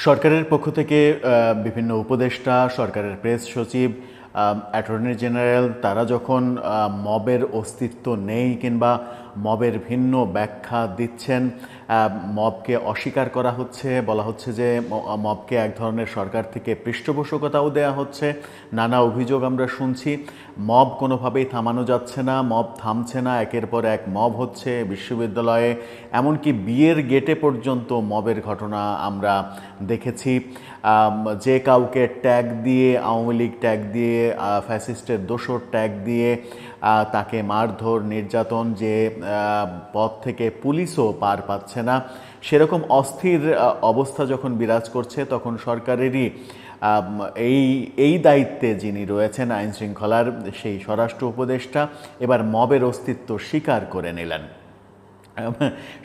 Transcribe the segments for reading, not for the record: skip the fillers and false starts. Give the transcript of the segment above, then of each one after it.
সরকারের পক্ষ থেকে বিভিন্ন উপদেষ্টা, সরকারের প্রেস সচিব, অ্যাটর্নি জেনারেল তারা যখন মবের অস্তিত্ব নেই কিংবা মবের ভিন্ন ব্যাখ্যা দিচ্ছেন, মবকে অস্বীকার করা হচ্ছে, বলা হচ্ছে যে মবকে এক ধরনের সরকার থেকে পৃষ্ঠপোষকতাও দেয়া হচ্ছে, নানা অভিযোগ আমরা শুনছি। মব কোনোভাবেই থামানো যাচ্ছে না, মব থামছে না, একের পর এক মব হচ্ছে বিশ্ববিদ্যালয়ে, এমনকি বিয়ের গেটে পর্যন্ত মবের ঘটনা আমরা দেখেছি। যে কাউকে ট্যাগ দিয়ে, আওয়ামী লীগ ট্যাগ দিয়ে, ফ্যাসিস্টের দোসর ট্যাগ দিয়ে তাকে মারধর, নির্যাতন, যে পথ থেকে পুলিশও পার পাচ্ছে না, সেরকম অস্থির অবস্থা যখন বিরাজ করছে, তখন সরকারেরই এই দায়িত্বে যিনি রয়েছেন আইন শৃঙ্খলার, সেই স্বরাষ্ট্র উপদেষ্টা এবার মবের অস্তিত্ব স্বীকার করে নিলেন।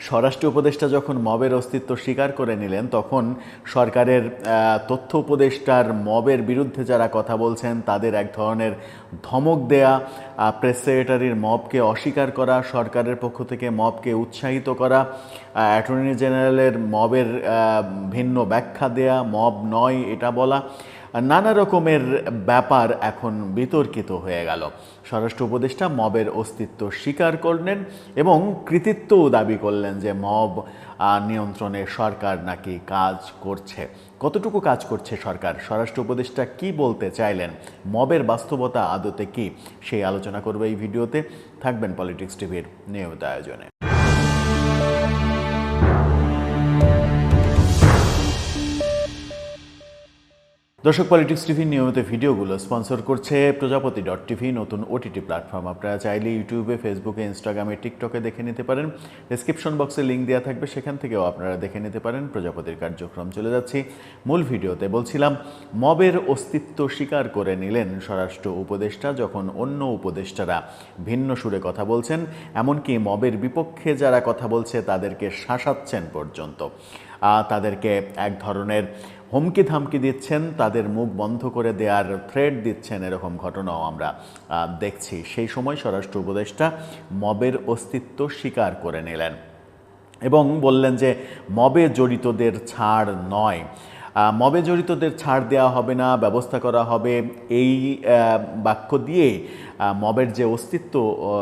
স্বরাষ্ট্র উপদেষ্টা যখন মবের অস্তিত্ব স্বীকার করে নিলেন, তখন সরকারের তথ্য উপদেষ্টার মবের বিরুদ্ধে যারা কথা বলছেন তাদের এক ধরনের ধমক দেয়া, প্রেস সেক্রেটারির মবকে অস্বীকার করা, সরকারের পক্ষ থেকে মবকে উৎসাহিত করা, অ্যাটর্নি জেনারেলের মবের ভিন্ন ব্যাখ্যা দেয়া, মব নয় এটা বলা, নানা রকমের ব্যাপার এখন বিতর্কিত হয়ে গেল। স্বরাষ্ট্র উপদেষ্টা মবের অস্তিত্ব স্বীকার করলেন এবং কৃতিত্বও দাবি করলেন যে মব নিয়ন্ত্রণে সরকার নাকি কাজ করছে। কতটুকু কাজ করছে সরকার, স্বরাষ্ট্র উপদেষ্টা কি বলতে চাইলেন, মবের বাস্তবতা আদতে কি, সেই আলোচনা করবে এই ভিডিওতে। থাকবেন পলিটিক্স টিভির নিয়মিত আয়োজনে। দর্শক, পলিটিক্স টিভির নিয়মিত ভিডিওগুলো স্পন্সর করছে প্রজাপতি.টিভি, নতুন ওটিটি প্ল্যাটফর্ম। আপনারা চাইলে ইউটিউবে, ফেসবুকে, ইনস্টাগ্রামে, টিকটকে দেখে নিতে পারেন। ডেসক্রিপশন বক্সে লিঙ্ক দেওয়া থাকবে, সেখান থেকেও আপনারা দেখে নিতে পারেন প্রজাপতির কার্যক্রম। চলে যাচ্ছি মূল ভিডিওতে। বলছিলাম, মবের অস্তিত্ব স্বীকার করে নিলেন স্বরাষ্ট্র উপদেষ্টা, যখন অন্য উপদেষ্টারা ভিন্ন সুরে কথা বলছেন, এমনকি মবের বিপক্ষে যারা কথা বলছে তাদেরকে শাসাচ্ছেন পর্যন্ত, তাদেরকে এক ধরনের হুমকি ধামকি দিচ্ছেন, তাদের মুখ বন্ধ করে দেওয়ার থ্রেট দিচ্ছেন, এরকম ঘটনাও আমরা দেখছি। সেই সময় স্বরাষ্ট্র উপদেষ্টা মবের অস্তিত্ব স্বীকার করে নিলেন এবং বললেন যে মবে জড়িতদের ছাড় নয়, মবে জড়িতদের ছাড় দেওয়া হবে না, ব্যবস্থা করা হবে। এই বাক্য দিয়ে মবের যে অস্তিত্ব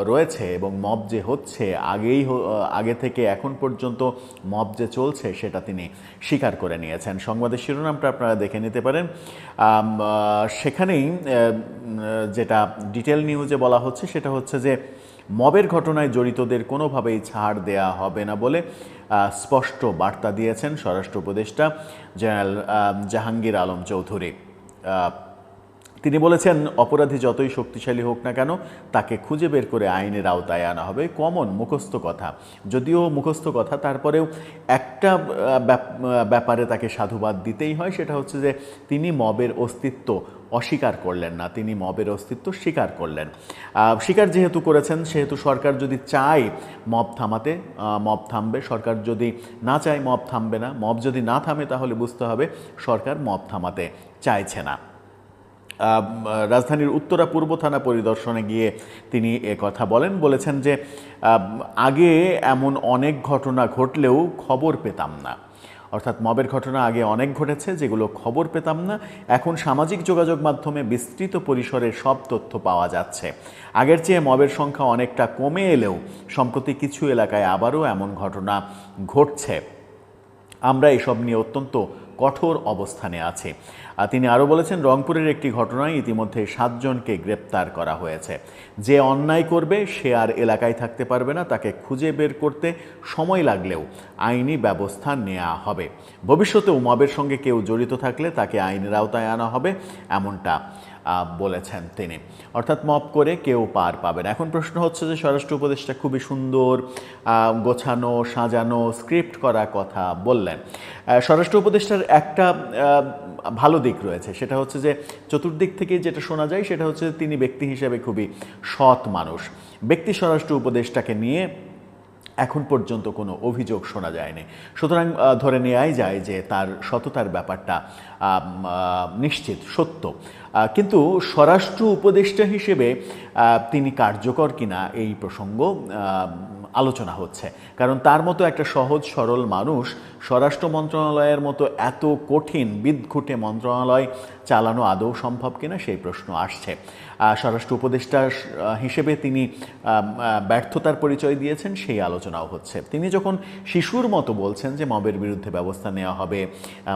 রয়েছে এবং মব যে হচ্ছে, আগে থেকে এখন পর্যন্ত মব যে চলছে সেটা তিনি স্বীকার করে নিয়েছেন। সংবাদের শিরোনামটা আপনারা দেখে নিতে পারেন। সেখানেই যেটা ডিটেল নিউজে বলা হচ্ছে সেটা হচ্ছে যে মবের ঘটনায় জড়িতদের কোনোভাবেই ছাড় দেয়া হবে না বলে স্পষ্ট বার্তা দিয়েছেন স্বরাষ্ট্র উপদেষ্টা জেনারেল জাহাঙ্গীর আলম চৌধুরী। তিনি বলেছেন, অপরাধী যতই শক্তিশালী হোক না কেন, তাকে খুঁজে বের করে আইনের আওতায় আনা হবে। কমন মুখস্থ কথা, যদিও মুখস্থ কথা, তারপরেও একটা ব্যাপারে তাকে সাধুবাদ দিতেই হয়, সেটা হচ্ছে যে তিনি মবের অস্তিত্ব অস্বীকার করলেন না, তিনি মবের অস্তিত্ব স্বীকার করলেন। স্বীকার যেহেতু করেছেন, সেহেতু সরকার যদি চায় মব থামাতে, মব থামবে। সরকার যদি না চায়, মব থামবে না। মব যদি না থামে, তাহলে বুঝতে হবে সরকার মব থামাতে চাইছে না। রাজধানীর উত্তরা পূর্ব থানা পরিদর্শনে গিয়ে তিনি কথা বলেছেন যে আগে এমন অনেক ঘটনা ঘটলেও খবর পেতাম না, অর্থাৎ মবের ঘটনা আগে অনেক ঘটেছে যেগুলো খবর পেতাম না, এখন সামাজিক যোগাযোগ মাধ্যমে বিস্তৃত পরিসরে সব তথ্য পাওয়া যাচ্ছে। আগের চেয়ে মবের সংখ্যা অনেকটা কমে এলেও সম্প্রতি কিছু এলাকায় আবারও এমন ঘটনা ঘটছে। আমরা এসব নিয়ে অত্যন্ত কঠোর অবস্থানে আছি। তিনি আরও বলেছেন, রংপুরের একটি ঘটনায় ইতিমধ্যে 7 জনকে গ্রেপ্তার করা হয়েছে। যে অন্যায় করবে সে আর এলাকায় থাকতে পারবে না, তাকে খুঁজে বের করতে সময় লাগলেও আইনি ব্যবস্থা নেওয়া হবে। ভবিষ্যতেও মবের সঙ্গে কেউ জড়িত থাকলে তাকে আইনের আওতায় আনা হবে, এমনটা বলেছেন তিনি। অর্থাৎ মব করে কেউ পার পাবে না। এখন প্রশ্ন হচ্ছে যে স্বরাষ্ট্র উপদেষ্টা খুবই সুন্দর গোছানো সাজানো স্ক্রিপ্ট করা কথা বললেন। স্বরাষ্ট্র উপদেষ্টার একটা ভালো দিক রয়েছে, সেটা হচ্ছে যে চতুর্দিক থেকে যেটা শোনা যায় সেটা হচ্ছে তিনি ব্যক্তি হিসেবে খুবই সৎ মানুষ। ব্যক্তি স্বরাষ্ট্র উপদেষ্টাকে নিয়ে এখন পর্যন্ত কোনো অভিযোগ শোনা যায়নি, সুতরাং ধরে নেওয়াই যায় যে তার সততার ব্যাপারটা নিশ্চিত সত্য। কিন্তু স্বরাষ্ট্র উপদেষ্টা হিসেবে তিনি কার্যকর কিনা এই প্রসঙ্গ আলোচনা হচ্ছে। কারণ তার মতো একটা সহজ সরল মানুষ স্বরাষ্ট্র মন্ত্রণালয়ের মতো এত কঠিন বিদঘুটে মন্ত্রণালয় চালানো আদৌ সম্ভব কিনা সেই প্রশ্ন আসছে। স্বরাষ্ট্র উপদেষ্টা হিসেবে তিনি ব্যর্থতার পরিচয় দিয়েছেন, সেই আলোচনাও হচ্ছে। তিনি যখন শিশুর মতো বলছেন যে মবের বিরুদ্ধে ব্যবস্থা নেওয়া হবে,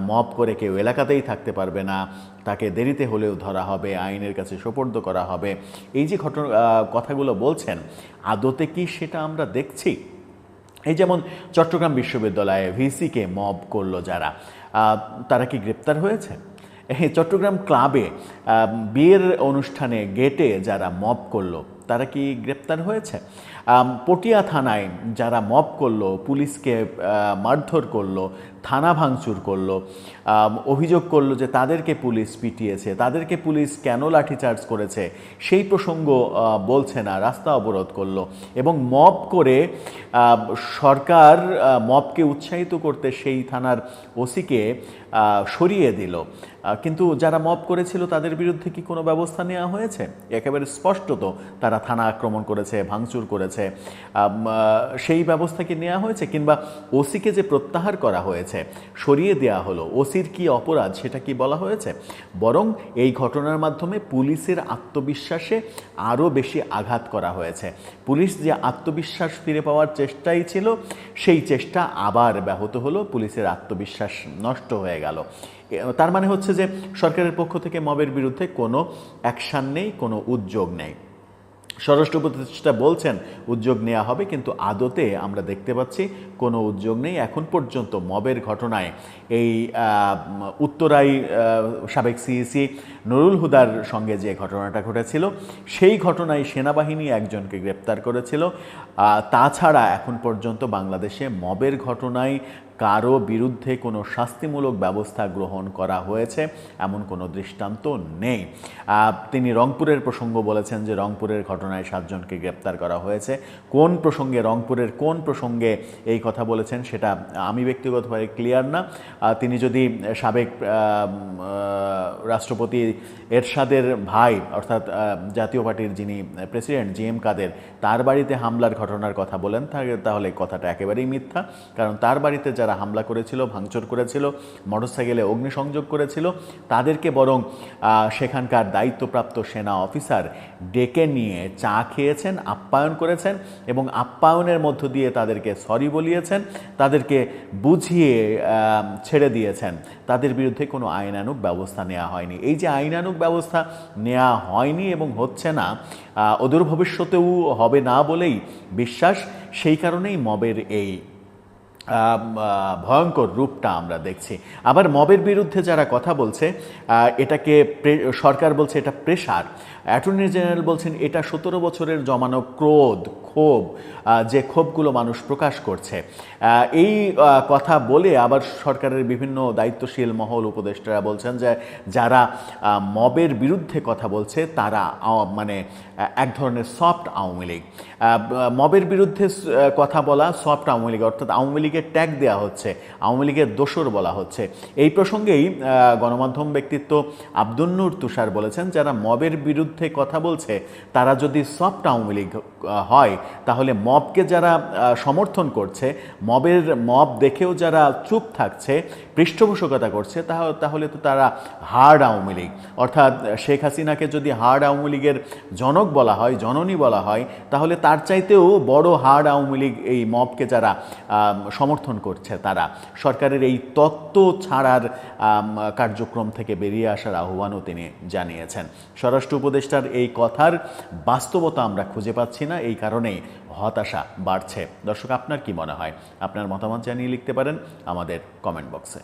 মব করে কেউ এলাকাতেই থাকতে পারবে না, তাকে দেরিতে হলেও ধরা হবে, আইনের কাছে সোপর্দ করা হবে, এই যে কথাগুলো বলছেন, আদতে কি সেটা আমরা দেখছি? এই যেমন চট্টগ্রাম বিশ্ববিদ্যালয়ে ভিসিকে মব করলো যারা, তারা কি গ্রেপ্তার হয়েছে? চট্টগ্রাম ক্লাবে বিয়ের অনুষ্ঠানে গেটে যারা মব করলো তারা কি গ্রেপ্তার হয়েছে? পটিয়া থানায় যারা মব করলো, পুলিশকে মারধর করলো, থানা ভাঙচুর করলো, অভিযোগ করলো যে তাদেরকে পুলিশ পিটিয়েছে, তাদেরকে পুলিশ কেন লাঠিচার্জ করেছে সেই প্রসঙ্গ বলছে না, রাস্তা অবরোধ করলো এবং মব করে সরকার মবকে উৎসাহিত করতে সেই থানার ওসিকে সরিয়ে দিল। কিন্তু যারা মব করেছিল তাদের বিরুদ্ধে কি কোনো ব্যবস্থা নেওয়া হয়েছে? একেবারে স্পষ্টত তারা থানা আক্রমণ করেছে, ভাঙচুর করেছে, সেই ব্যবস্থা কি নেওয়া হয়েছে? কিংবা ওসিকে যে প্রত্যাহার করা হয়েছে, সরিয়ে দেওয়া হলো, ওসির কি অপরাধ সেটা কি বলা হয়েছে? বরং এই ঘটনার মাধ্যমে পুলিশের আত্মবিশ্বাসে আরও বেশি আঘাত করা হয়েছে। পুলিশ যে আত্মবিশ্বাস ফিরে পাওয়ার চেষ্টাই ছিল, সেই চেষ্টা আবার ব্যাহত হলো, পুলিশের আত্মবিশ্বাস নষ্ট হয়ে গেল। তার মানে হচ্ছে যে সরকারের পক্ষ থেকে মবের বিরুদ্ধে কোনো অ্যাকশান নেই, কোনো উদ্যোগ নেই। স্বরাষ্ট্র উপদেষ্টা বলছেন উদ্যোগ নেওয়া হবে, কিন্তু আদতে আমরা দেখতে পাচ্ছি কোনো উদ্যোগ নেই। এখন পর্যন্ত মবের ঘটনায় এই উত্তরায় সাবেক সিইসি নুরুল হুদার সঙ্গে যে ঘটনাটা ঘটেছিল, সেই ঘটনায় সেনাবাহিনী একজনকে গ্রেপ্তার করেছিল। তাছাড়া এখন পর্যন্ত বাংলাদেশে মবের ঘটনায় কারো বিরুদ্ধে কোনো শাস্তিমূলক ব্যবস্থা গ্রহণ করা হয়েছে এমন কোনো দৃষ্টান্ত নেই। তিনি রংপুরের প্রসঙ্গ বলেছেন যে রংপুরের ঘটনায় 7 জনকে গ্রেপ্তার করা হয়েছে। কোন প্রসঙ্গে, রংপুরের কোন প্রসঙ্গে এই কথা বলেছেন সেটা আমি ব্যক্তিগতভাবে ক্লিয়ার না। তিনি যদি সাবেক রাষ্ট্রপতি এরশাদের ভাই অর্থাৎ জাতীয় পার্টির যিনি প্রেসিডেন্ট জিএম কাদের, তার বাড়িতে হামলার ঘটনার কথা বলেন, তাহলে কথাটা একেবারেই মিথ্যা। কারণ তার বাড়িতে যারা হামলা করেছিল, ভাঙচুর করেছিল, মোটরসাইকেলে অগ্নিসংযোগ করেছিল, তাদেরকে বরং সেখানকার দায়িত্বপ্রাপ্ত সেনা অফিসার ডেকে নিয়ে চা খেয়েছেন, আপ্যায়ন করেছেন এবং আপ্যায়নের মধ্য দিয়ে তাদেরকে সরি বলিয়েছেন, তাদেরকে বুঝিয়ে ছেড়ে দিয়েছেন। তাদের বিরুদ্ধে কোনো আইনানুগ ব্যবস্থা নেওয়া হয়নি। এই যে আইনানুগ ব্যবস্থা নেওয়া হয়নি এবং হচ্ছে না, অদূর ভবিষ্যতেও হবে না বলেই বিশ্বাস। সেই কারণেই মবের এই ভয়ঙ্কর রূপটা আমরা দেখছি। আবার মবের বিরুদ্ধে যারা কথা বলছে, এটাকে সরকার বলছে এটা প্রেশার, অ্যাটর্নি জেনারেল বলছেন এটা 17 বছরের জমানো ক্রোধ, ক্ষোভ, যে ক্ষোভগুলো মানুষ প্রকাশ করছে। এই কথা বলে আবার সরকারের বিভিন্ন দায়িত্বশীল মহল, উপদেষ্টারা বলছেন যে যারা মবের বিরুদ্ধে কথা বলছে তারা মানে এক ধরনের সফট আওয়ামী লীগ। মবের বিরুদ্ধে কথা বলা সফট আওয়ামী লীগ, অর্থাৎ আওয়ামী লীগের ট্যাগ দেওয়া হচ্ছে, আওয়ামী লীগের দোসর বলা হচ্ছে। এই প্রসঙ্গেই গণমাধ্যম ব্যক্তিত্ব আব্দুন নূর তুষার বলেছেন যারা মবের বিরুদ্ধে কথা বলছে তারা যদি সফট আওয়ামী লীগ হয়, তাহলে মবকে যারা সমর্থন করছে, মব দেখেও যারা চুপ থাকছে, পৃষ্ঠপোষকতা করছে, তাহলে তো তারা হার্ড আওয়ামী লীগ। অর্থাৎ শেখ হাসিনাকে যদি হার্ড আওয়ামী লীগের জনক বলা হয়, জননী বলা হয়, তাহলে তার চাইতেও বড় হার্ড আওয়ামী লীগ এই মবকে যারা সমর্থন করছে তারা। সরকারের এই তত্ত্ব ছাড়ার কার্যক্রম থেকে বেরিয়ে আসার আহ্বানও তিনি জানিয়েছেন। স্বরাষ্ট্র উপদেষ্টার এই কথার বাস্তবতা আমরা খুঁজে পাচ্ছি না, এই কারণেই হতাশা বাড়ছে। দর্শক, আপনার কি মনে হয়? আপনার মতামত জানিয়ে লিখতে পারেন আমাদের কমেন্ট বক্সে।